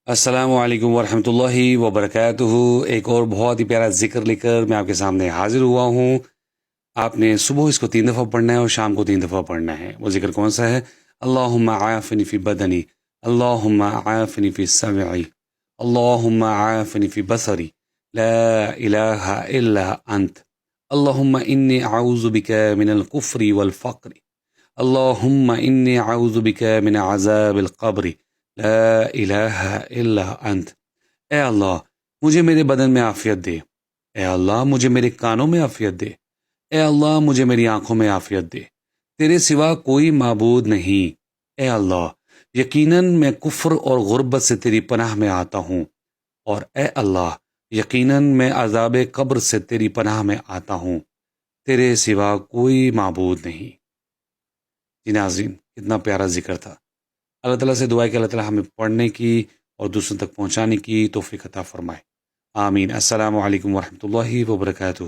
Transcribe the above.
السلام علیکم ورحمۃ اللہ وبرکاتہ۔ ایک اور بہت ہی پیارا ذکر لے کر میں آپ کے سامنے حاضر ہوا ہوں۔ آپ نے صبح اس کو 3 دفعہ پڑھنا ہے اور شام کو 3 دفعہ پڑھنا ہے۔ وہ ذکر کون سا ہے؟ اللہم عافنی فی بدنی، اللہم عافنی فی سمعی، اللہم عافنی فی بصری، لا الہ الا انت، اللہم انی اعوذ بک من الکفر والفقر، اللہم انی اعوذ بک من عذاب القبر، لا الہ الا انت۔ اے اللہ مجھے میرے بدن میں عافیت دے، اے اللہ مجھے میرے کانوں میں عافیت دے، اے اللہ مجھے میری آنکھوں میں عافیت دے، تیرے سوا کوئی معبود نہیں۔ اے اللہ یقیناً میں کفر اور غربت سے تیری پناہ میں آتا ہوں، اور اے اللہ یقیناً میں عذاب قبر سے تیری پناہ میں آتا ہوں، تیرے سوا کوئی معبود نہیں۔ جی ناظرین، کتنا پیارا ذکر تھا۔ اللہ تعالیٰ سے دعا ہے کہ اللہ تعالیٰ ہمیں پڑھنے کی اور دوسروں تک پہنچانے کی توفیق عطا فرمائے۔ آمین۔ السلام علیکم ورحمۃ اللہ وبرکاتہ۔